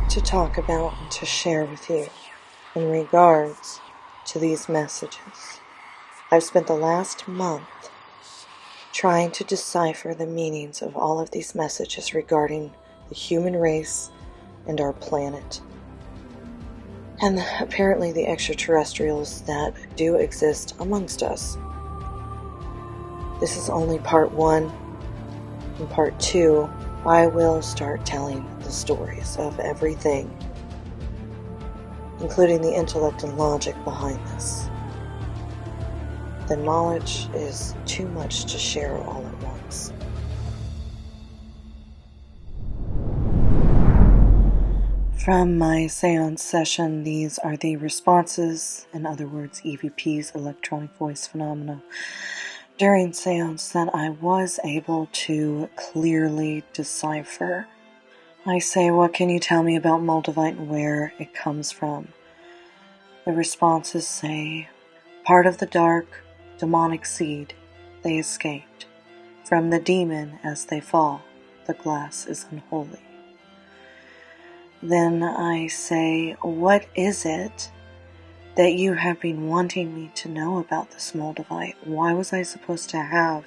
to talk about and to share with you in regards to these messages. I've spent the last month trying to decipher the meanings of all of these messages regarding the human race and our planet. And apparently the extraterrestrials that do exist amongst us. This is only part 1. In part 2, I will start telling the stories of everything, including the intellect and logic behind this. The knowledge is too much to share all at once. From my seance session, these are the responses, in other words, EVPs, electronic voice phenomena, during seance that I was able to clearly decipher. I say, what can you tell me about Moldavite and where it comes from? The responses say, part of the dark, demonic seed, they escaped. From the demon as they fall, the glass is unholy. Then I say, what is it that you have been wanting me to know about this Moldavite? Why was I supposed to have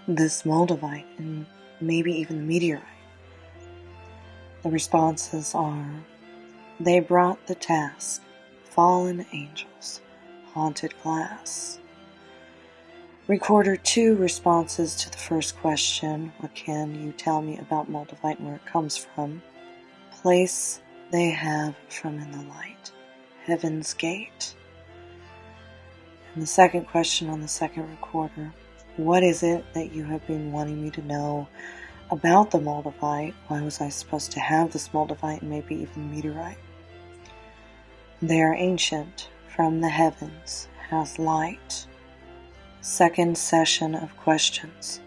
this Moldavite and maybe even the meteorite? The responses are, they brought the task, fallen angels, haunted glass. Recorder 2 responses to the first question, what can you tell me about Moldavite and where it comes from? Place they have from in the light, heaven's gate. And the second question on the second recorder, what is it that you have been wanting me to know about the Moldavite? Why was I supposed to have this Moldavite and maybe even meteorite? They are ancient, from the heavens, has light. Second session of questions.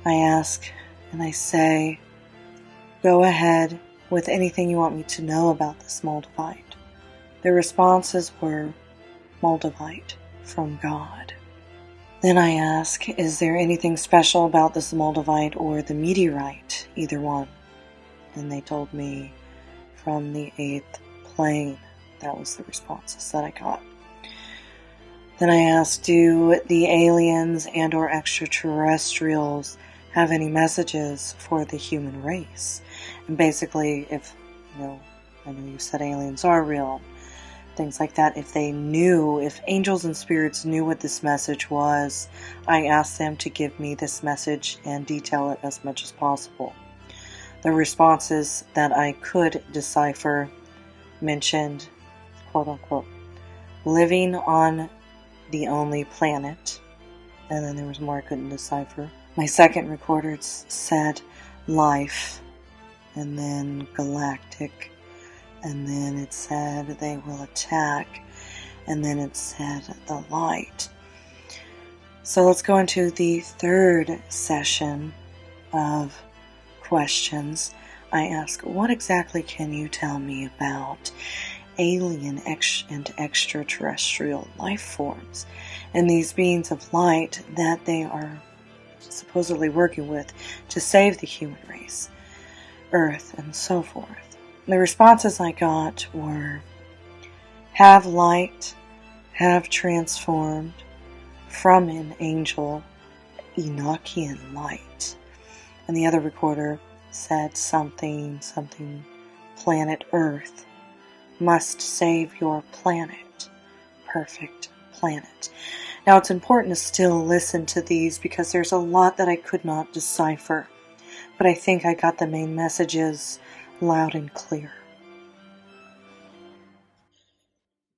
I ask and I say, go ahead with anything you want me to know about this Moldavite. The responses were Moldavite from God. Then I ask, is there anything special about this Moldavite or the meteorite, either one? And they told me from the 8th plane. That was the responses that I got. Then I asked, do the aliens and or extraterrestrials have any messages for the human race? And basically, if, I know you said aliens are real, things like that, if angels and spirits knew what this message was, I asked them to give me this message and detail it as much as possible. The responses that I could decipher mentioned, quote unquote, living on the only planet, and then there was more I couldn't decipher. My second recorder said life, and then galactic, and then it said they will attack, and then it said the light. So let's go into the third session of questions. I ask, what exactly can you tell me about alien and extraterrestrial life forms and these beings of light that they are supposedly working with to save the human race, Earth, and so forth? The responses I got were, have light, have transformed from an angel, Enochian light. And the other recorder said something, planet Earth must save your planet, perfect planet. Now it's important to still listen to these because there's a lot that I could not decipher, but I think I got the main messages loud and clear.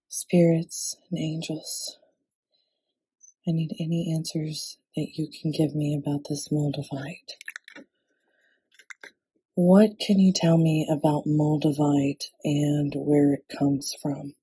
Spirits and angels, I need any answers that you can give me about this Moldavite. What can you tell me about Moldavite and where it comes from?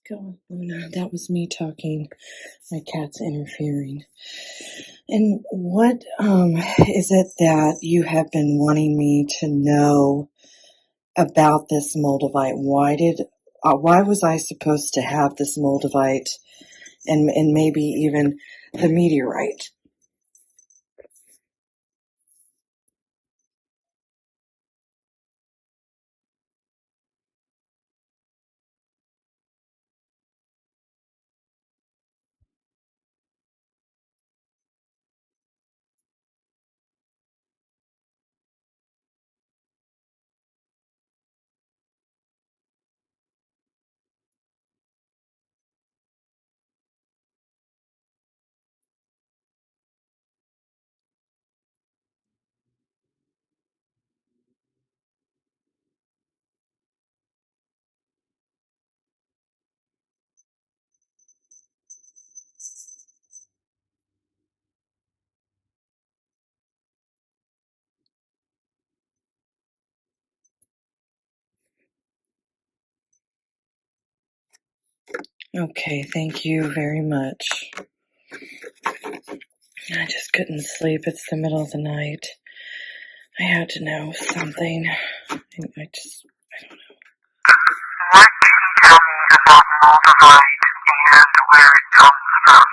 going, Luna? That was me talking. My cat's interfering. And what is it that you have been wanting me to know about this Moldavite? Why was I supposed to have this Moldavite and maybe even the meteorite? Okay, thank you very much. I just couldn't sleep. It's the middle of the night. I had to know something. I don't know. What can you tell me about Moldavite and where it comes from?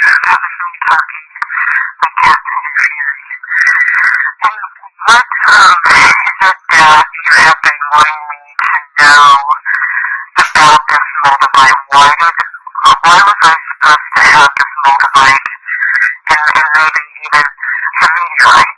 That was me talking. My cat's interfering. And what is it that you have been wanting me to know about this Moldavite? Why was I supposed to have this Moldavite and maybe even the meteorite?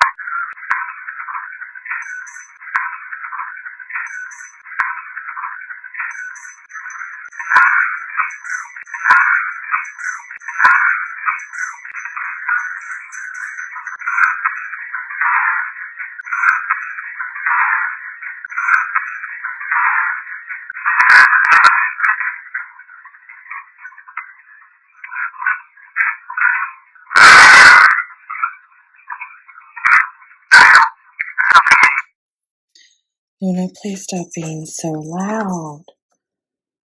Luna, please stop being so loud.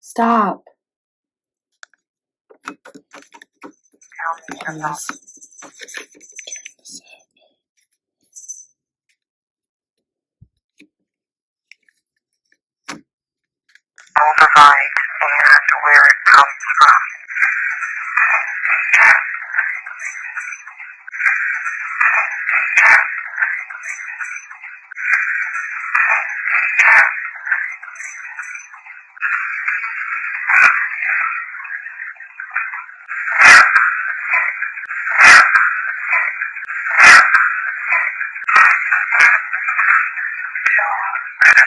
Stop. Please. Turn this up. Moldavite and where it comes from.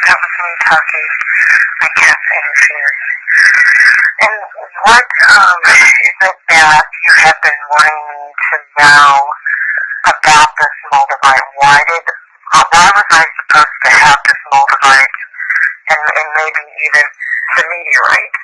That was me talking. My cat's interfering. And what is it that you have been wanting me to know about this Moldavite? Why was I supposed to have this Moldavite and maybe even the meteorite?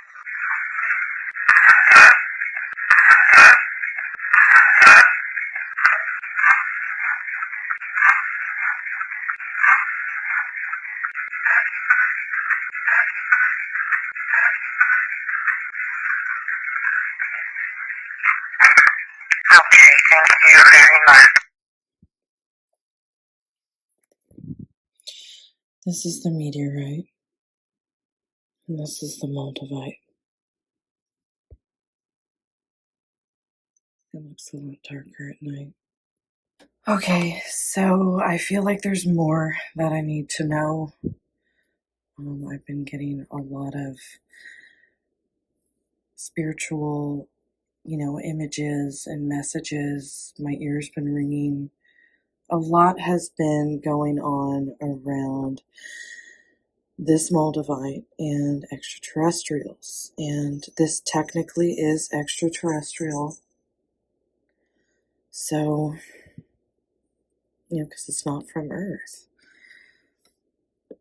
Okay, thank you very much. This is the meteorite, and this is the Moldavite. It looks a lot darker at night. Okay, so I feel like there's more that I need to know. I've been getting a lot of spiritual images and messages. My ear's been ringing. A lot has been going on around this Moldavite and extraterrestrials. And this technically is extraterrestrial. So, because it's not from Earth. Let's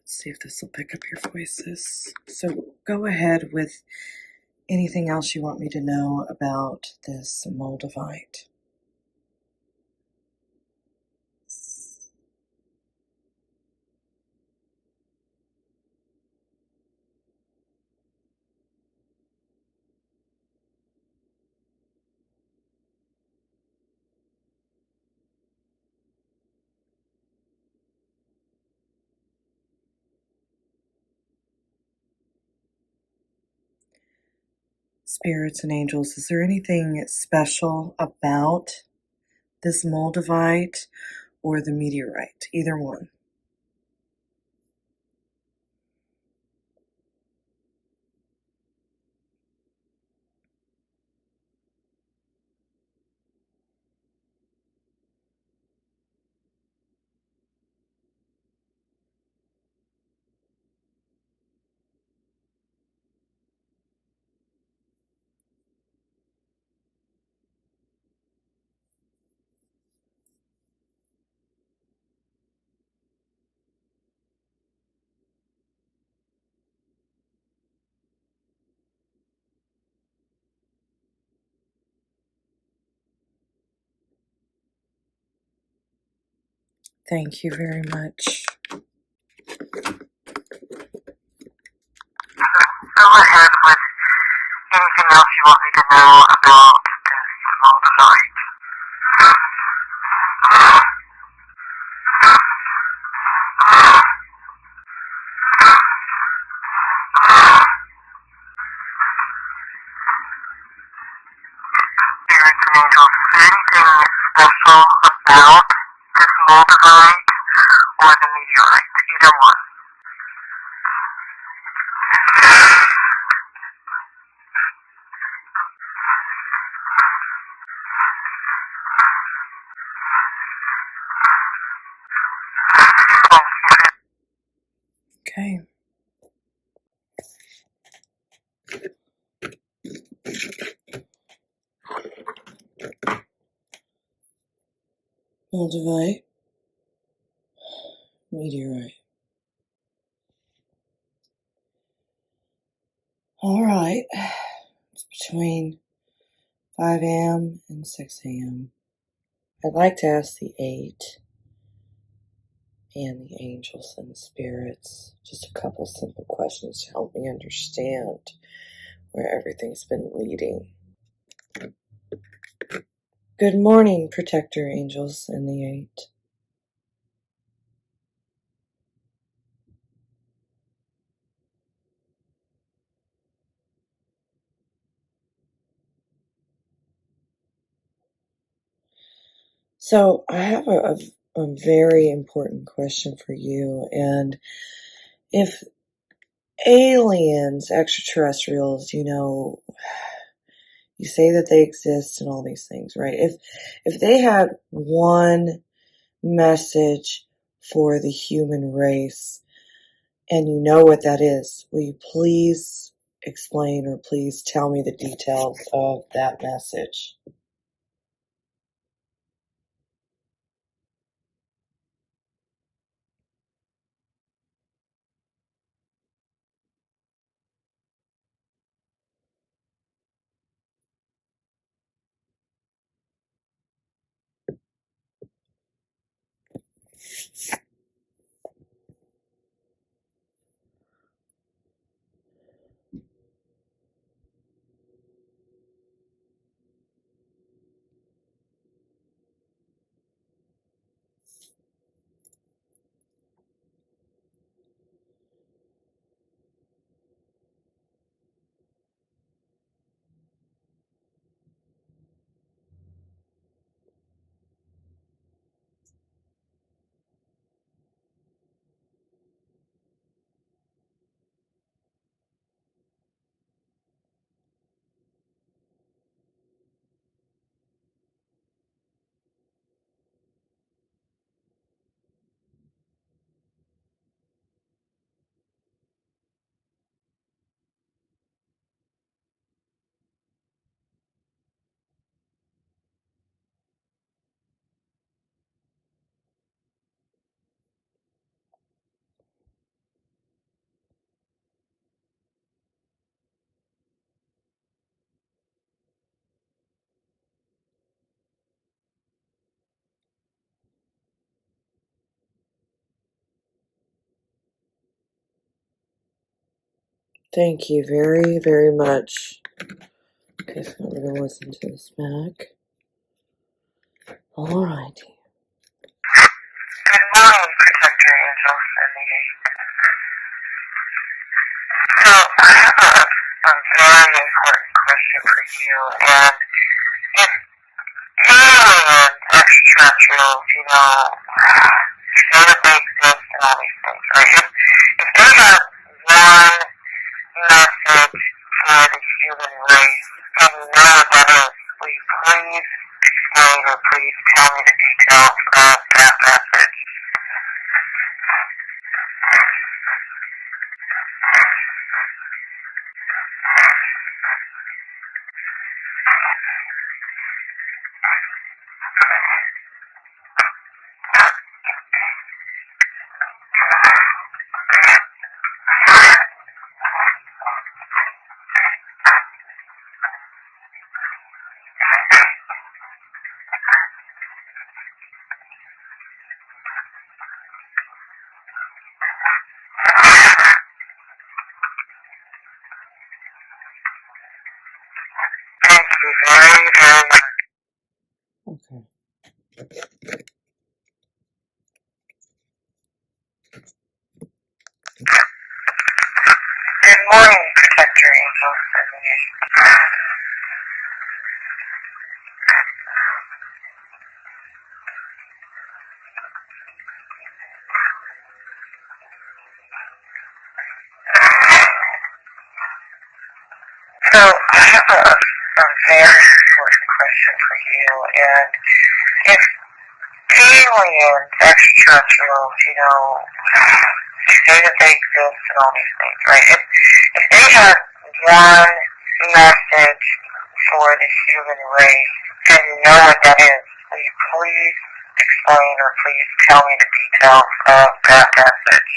see if this will pick up your voices. So go ahead with anything else you want me to know about this Moldavite. Spirits and angels, is there anything special about this Moldavite or the meteorite? Either one. Thank you very much. Go ahead with anything else you want me to know about this Moldavite. Spirits and angels, is there anything special about this Moldavite or the meteorite? Either one. Okay. Moldavite, meteorite. All right. It's between 5 a.m. and 6 a.m. I'd like to ask the 8 and the angels and the spirits just a couple simple questions to help me understand where everything's been leading. Good morning, protector angels and the 8. So I have a very important question for you. And if aliens, extraterrestrials, you say that they exist and all these things, right? If they had one message for the human race and you know what that is, will you please explain or please tell me the details of that message? Thank you very, very much. Okay, so we're going to listen to this back. Alrighty. Good morning, Protector Angel Cindy. So, I have a very important question for you, and if aliens, extraterrestrials, say that they exist and all these things, right? If they have one message for the human race, and you know what that is, will you please explain or please tell me the details of that message? Thank you very, very much. Okay. Good morning, Protector Angel Cindy. So, I have a very important question for you, and if aliens, extraterrestrials, say that they exist and all these things, right? If they have one message for the human race, and you know what that is, will you please explain or please tell me the details of that message?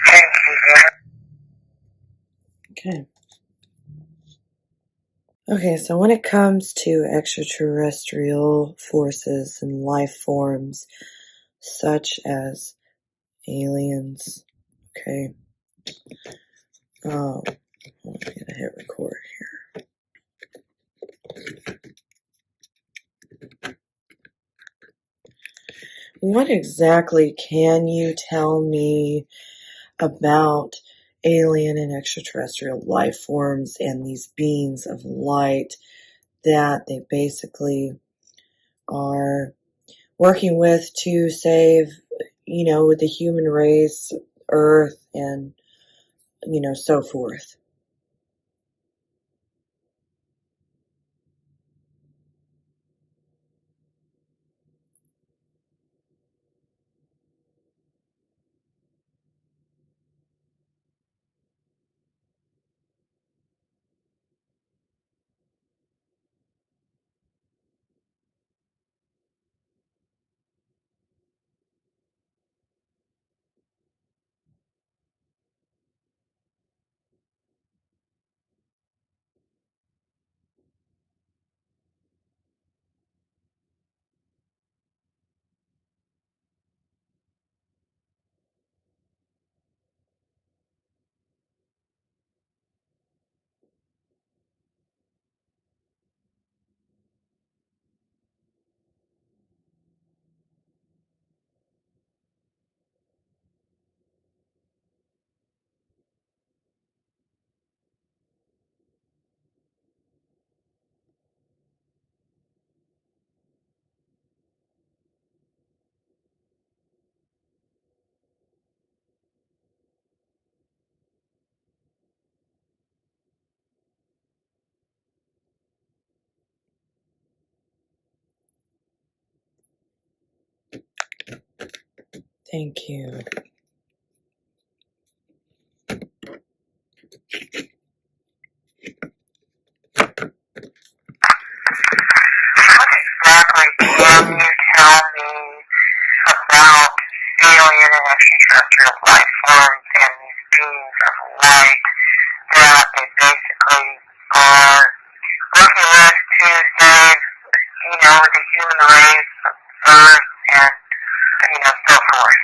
Thank you very Okay. Okay, so when it comes to extraterrestrial forces and life forms, such as aliens, okay, I'm gonna hit record here. What exactly can you tell me about alien and extraterrestrial life forms and these beings of light that they basically are working with to save, the human race, Earth, and, so forth? Thank you. What exactly can you tell me about alien and extraterrestrial life forms and these beings of light that they basically are working with to save, the human race, Earth, and, so forth?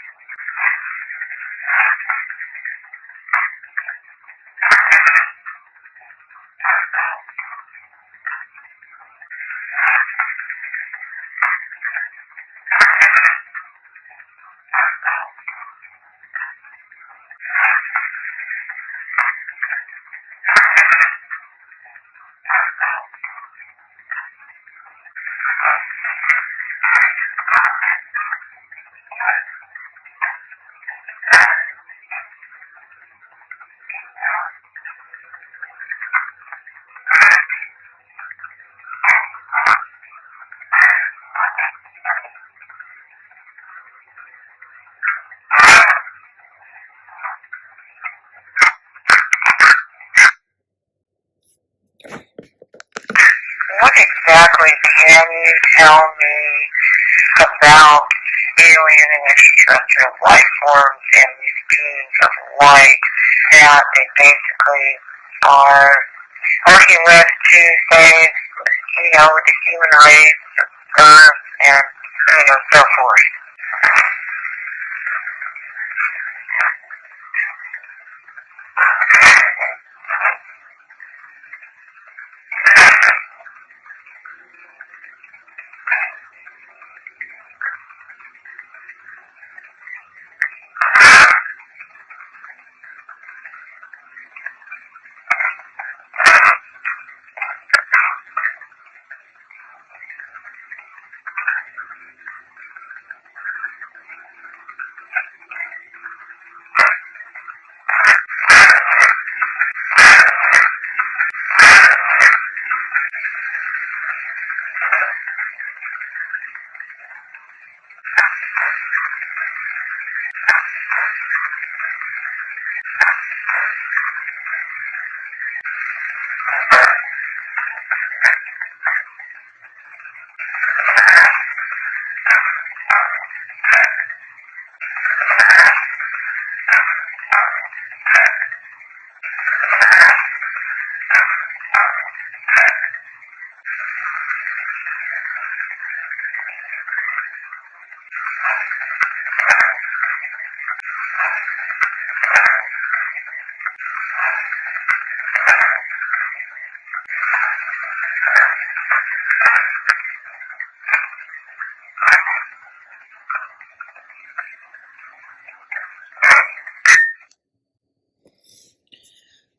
What exactly can you tell me about alien and extraterrestrial life forms and these beings of light that they basically are working with to save, the human race, Earth, and, so forth?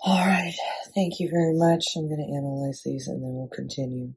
All right. Thank you very much. I'm going to analyze these and then we'll continue.